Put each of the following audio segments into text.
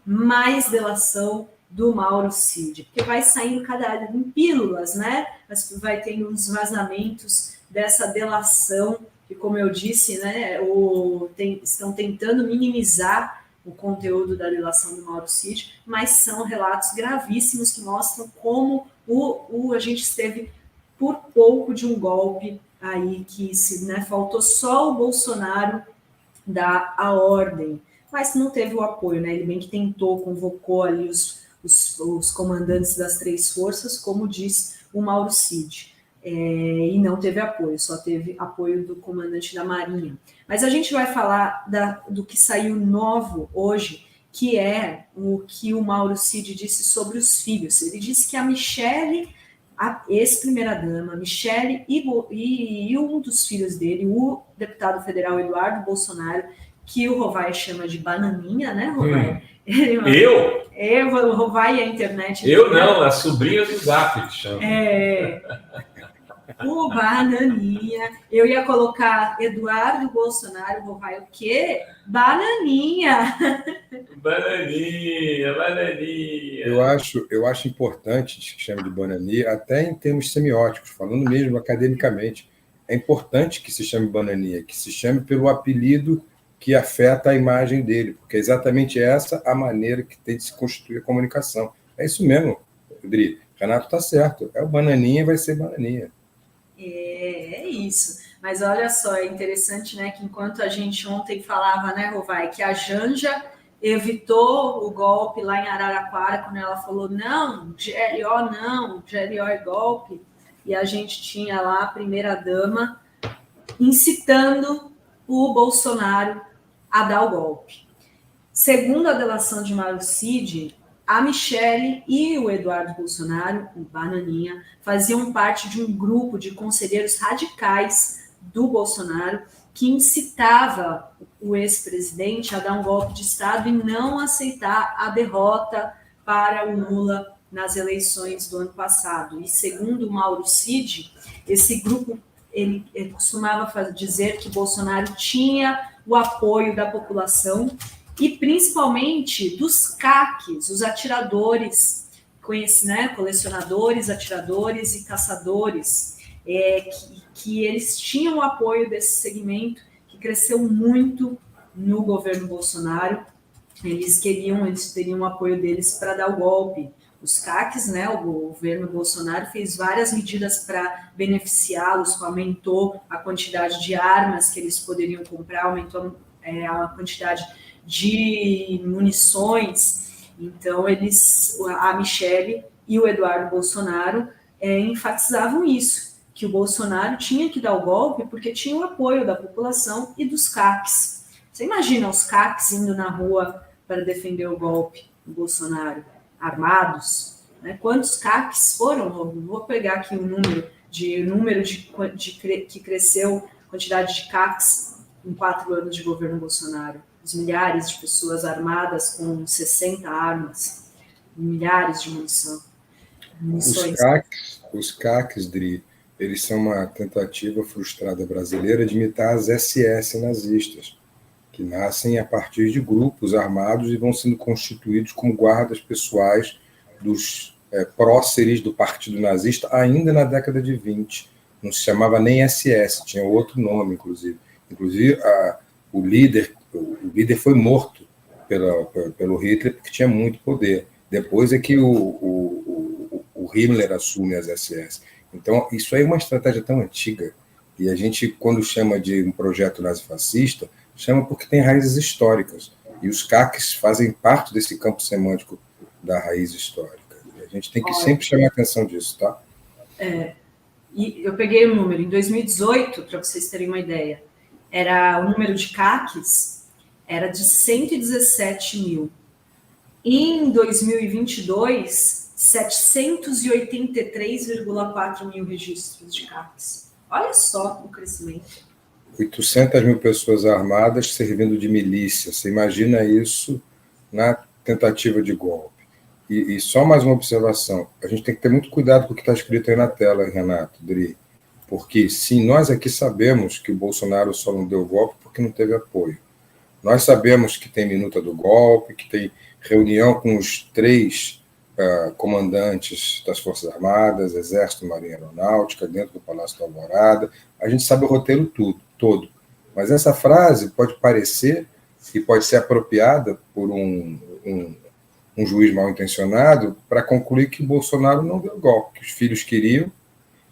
mais delação do Mauro Cid, porque vai saindo cada em pílulas, né? Vai tendo uns vazamentos dessa delação, que, como eu disse, né, estão tentando minimizar o conteúdo da delação do Mauro Cid, mas são relatos gravíssimos que mostram como a gente esteve por pouco de um golpe aí, que faltou só o Bolsonaro dar a ordem, mas não teve o apoio, né? Ele bem que tentou, convocou ali os comandantes das 3 forças, como diz o Mauro Cid, e não teve apoio, só teve apoio do comandante da Marinha. Mas a gente vai falar do que saiu novo hoje, que é o que o Mauro Cid disse sobre os filhos. Ele disse que a Michele, a ex-primeira-dama, Michele e um dos filhos dele, o deputado federal Eduardo Bolsonaro, que o Rovai chama de bananinha, né, Rovai? Eu? O Rovai e a internet. Eu não, a sobrinha do Zap chama. O bananinha. Eu ia colocar Eduardo Bolsonaro, o Rovai, o quê? Bananinha. Bananinha. Eu acho importante que chame de bananinha, até em termos semióticos, falando mesmo academicamente. É importante que se chame bananinha, que se chame pelo apelido que afeta a imagem dele, porque é exatamente essa a maneira que tem de se constituir a comunicação. É isso mesmo, Rodrigo. Renato está certo. É o bananinha e vai ser bananinha. É isso. Mas olha só, é interessante, né, que enquanto a gente ontem falava, né, Rovai, que a Janja evitou o golpe lá em Araraquara, quando ela falou, não, GLO é golpe, e a gente tinha lá a primeira-dama incitando o Bolsonaro a dar o golpe. Segundo a delação de Mauro Cid, a Michele e o Eduardo Bolsonaro, o Bananinha, faziam parte de um grupo de conselheiros radicais do Bolsonaro que incitava o ex-presidente a dar um golpe de Estado e não aceitar a derrota para o Lula nas eleições do ano passado. E segundo Mauro Cid, esse grupo ele costumava dizer que Bolsonaro tinha o apoio da população e principalmente dos CACs, os atiradores, né, colecionadores, atiradores e caçadores, que eles tinham o apoio desse segmento, que cresceu muito no governo Bolsonaro. Eles teriam o apoio deles para dar o golpe. Os CACs, né, o governo Bolsonaro fez várias medidas para beneficiá-los, aumentou a quantidade de armas que eles poderiam comprar, aumentou a quantidade de munições. Então, a Michele e o Eduardo Bolsonaro enfatizavam isso, que o Bolsonaro tinha que dar o golpe porque tinha o apoio da população e dos CACs. Você imagina os CACs indo na rua para defender o golpe do Bolsonaro, armados? Né? Quantos CACs foram? Vou pegar aqui o número que cresceu, a quantidade de CACs em 4 anos de governo Bolsonaro. Os milhares de pessoas armadas com 60 armas, milhares de munições. Os CACs, Dri, eles são uma tentativa frustrada brasileira de imitar as SS nazistas, que nascem a partir de grupos armados e vão sendo constituídos como guardas pessoais dos próceres do Partido Nazista ainda na década de 20. Não se chamava nem SS, tinha outro nome, inclusive. Inclusive, o líder foi morto pelo Hitler porque tinha muito poder. Depois é que o Himmler assume as SS. Então, isso aí é uma estratégia tão antiga. E a gente, quando chama de um projeto nazifascista, chama porque tem raízes históricas. E os CACs fazem parte desse campo semântico da raiz histórica. E a gente tem que sempre chamar a atenção disso, tá? E eu peguei o número. Em 2018, para vocês terem uma ideia, o número de CACs era de 117 mil. Em 2022, 783,4 mil registros de CACs. Olha só o crescimento. 800 mil pessoas armadas servindo de milícia. Você imagina isso na tentativa de golpe. E só mais uma observação. A gente tem que ter muito cuidado com o que está escrito aí na tela, Renato, Dri. Porque, sim, nós aqui sabemos que o Bolsonaro só não deu golpe porque não teve apoio. Nós sabemos que tem minuta do golpe, que tem reunião com os 3 comandantes das Forças Armadas, Exército, Marinha e Aeronáutica, dentro do Palácio da Alvorada. A gente sabe o roteiro todo. Mas essa frase pode parecer e pode ser apropriada por um juiz mal intencionado para concluir que Bolsonaro não deu golpe, que os filhos queriam,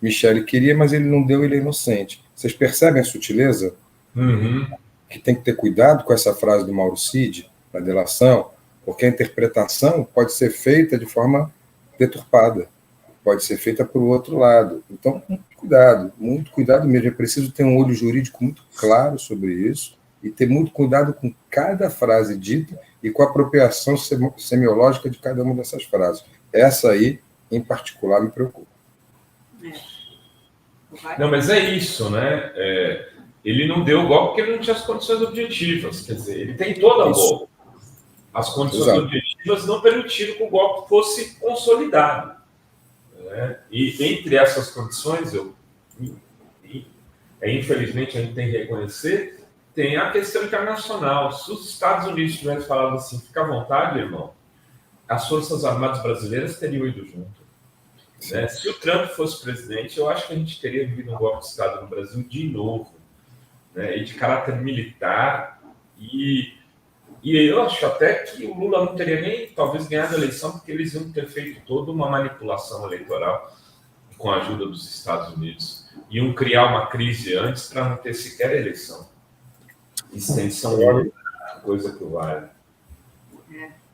Michele queria, mas ele não deu, ele é inocente. Vocês percebem a sutileza? Uhum. Que tem que ter cuidado com essa frase do Mauro Cid, na delação, porque a interpretação pode ser feita de forma deturpada, pode ser feita para o outro lado. Então, muito cuidado mesmo. É preciso ter um olho jurídico muito claro sobre isso e ter muito cuidado com cada frase dita e com a apropriação semiológica de cada uma dessas frases. Essa aí, em particular, me preocupa. Não, mas é isso, né? Ele não deu o golpe porque ele não tinha as condições objetivas. Quer dizer, ele tentou dar o golpe. As condições objetivas não permitiram que o golpe fosse consolidado. Né? E entre essas condições, infelizmente a gente tem que reconhecer, tem a questão internacional. Se os Estados Unidos tivessem falado assim, fica à vontade, irmão, as Forças Armadas brasileiras teriam ido junto. Né? Se o Trump fosse presidente, eu acho que a gente teria vivido um golpe de Estado no Brasil de novo, né? E de caráter militar. E eu acho até que o Lula não teria nem, talvez, ganhado a eleição, porque eles iam ter feito toda uma manipulação eleitoral com a ajuda dos Estados Unidos. Iam criar uma crise antes para não ter sequer eleição. Extensão é coisa que vale.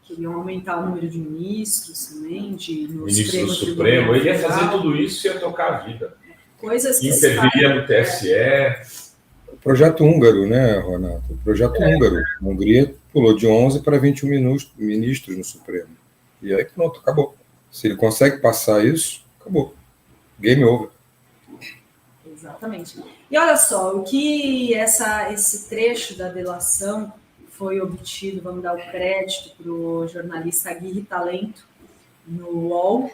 Queriam aumentar o número de ministros também, Ministro do Supremo. Ele ia fazer tudo isso e ia tocar a vida. Coisas que interviria no TSE. O projeto húngaro, né, Renato? O projeto húngaro. A Hungria pulou de 11 para 21 ministros no Supremo. E aí, pronto, acabou. Se ele consegue passar isso, acabou. Game over. Exatamente. E olha só, o que esse trecho da delação foi obtido, vamos dar o crédito para o jornalista Aguirre Talento, no UOL,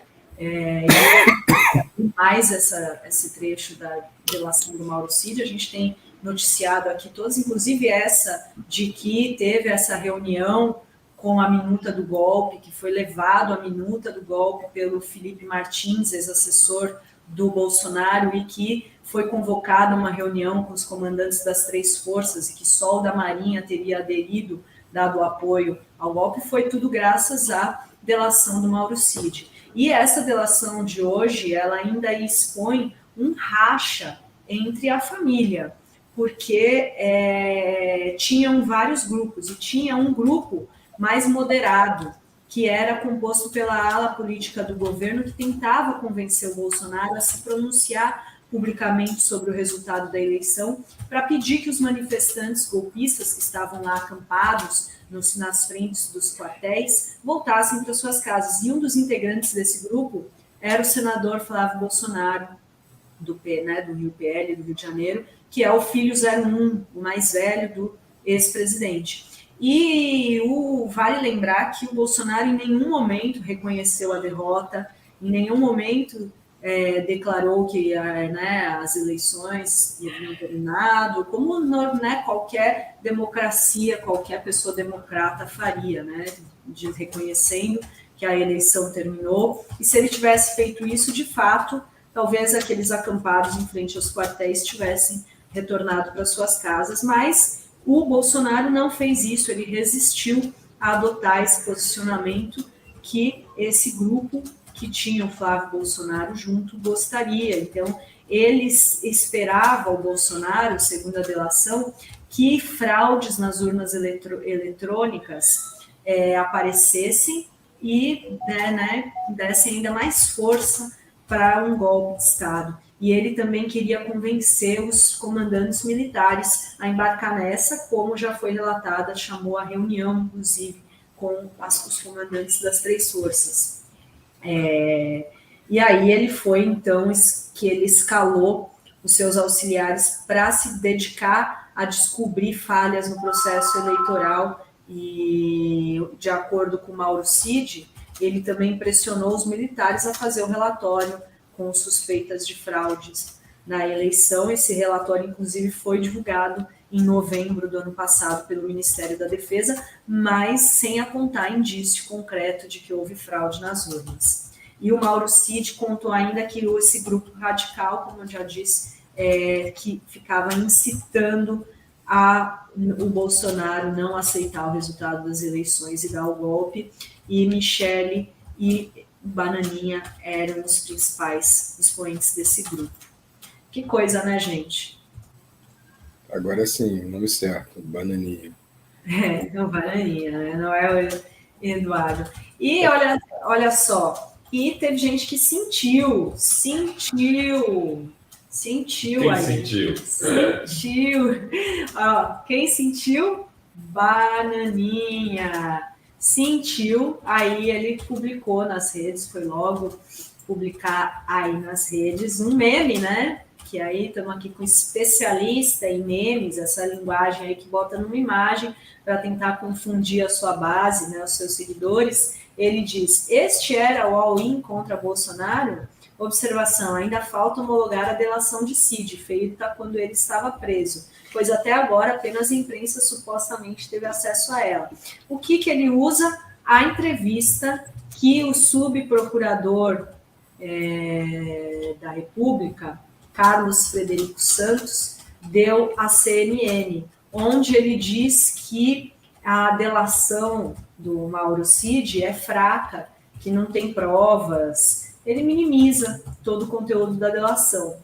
mais esse trecho da delação do Mauro Cid. A gente tem noticiado aqui todos, inclusive essa de que teve essa reunião com a minuta do golpe, que foi levado a minuta do golpe pelo Felipe Martins, ex-assessor do Bolsonaro, e que foi convocada uma reunião com os comandantes das 3 forças e que só o da Marinha teria aderido, dado apoio ao golpe. Foi tudo graças à delação do Mauro Cid. E essa delação de hoje, ela ainda expõe um racha entre a família, porque tinham vários grupos, e tinha um grupo mais moderado, que era composto pela ala política do governo, que tentava convencer o Bolsonaro a se pronunciar publicamente sobre o resultado da eleição, para pedir que os manifestantes golpistas que estavam lá acampados nas frentes dos quartéis voltassem para suas casas. E um dos integrantes desse grupo era o senador Flávio Bolsonaro, do Rio PL, do Rio de Janeiro, que é o filho 01, o mais velho do ex-presidente. E vale lembrar que o Bolsonaro em nenhum momento reconheceu a derrota, em nenhum momento declarou que as eleições haviam terminado, como qualquer democracia, qualquer pessoa democrata faria, reconhecendo que a eleição terminou. E se ele tivesse feito isso, de fato, talvez aqueles acampados em frente aos quartéis tivessem retornado para suas casas, mas o Bolsonaro não fez isso, ele resistiu a adotar esse posicionamento que esse grupo que tinha o Flávio Bolsonaro junto gostaria. Então, eles esperavam o Bolsonaro, segundo a delação, que fraudes nas urnas eletrônicas aparecessem e dessem ainda mais força para um golpe de Estado. E ele também queria convencer os comandantes militares a embarcar nessa, como já foi relatada, chamou a reunião, inclusive, com os comandantes das 3 forças. E aí ele foi, então, que ele escalou os seus auxiliares para se dedicar a descobrir falhas no processo eleitoral e, de acordo com Mauro Cid, ele também pressionou os militares a fazer o relatório com suspeitas de fraudes na eleição. Esse relatório, inclusive, foi divulgado em novembro do ano passado pelo Ministério da Defesa, mas sem apontar indício concreto de que houve fraude nas urnas. E o Mauro Cid contou ainda que esse grupo radical, como eu já disse, que ficava incitando o Bolsonaro não aceitar o resultado das eleições e dar o golpe, e Michele e Bananinha eram os principais expoentes desse grupo. Que coisa, né, gente? Agora sim, o nome certo, Bananinha. É o Bananinha, né? Não é o Eduardo. E olha só, e teve gente que sentiu Quem aí. Sentiu. Ó, quem sentiu? Bananinha. Sentiu, aí ele publicou nas redes, foi logo publicar aí nas redes um meme, né? Que aí estamos aqui com especialista em memes, essa linguagem aí que bota numa imagem para tentar confundir a sua base, né, os seus seguidores. Ele diz: este era o all-in contra Bolsonaro? Observação: ainda falta homologar a delação de Cid, feita quando ele estava preso, pois até agora apenas a imprensa supostamente teve acesso a ela. O que ele usa? A entrevista que o subprocurador da República, Carlos Frederico Santos, deu à CNN, onde ele diz que a delação do Mauro Cid é fraca, que não tem provas. Ele minimiza todo o conteúdo da delação.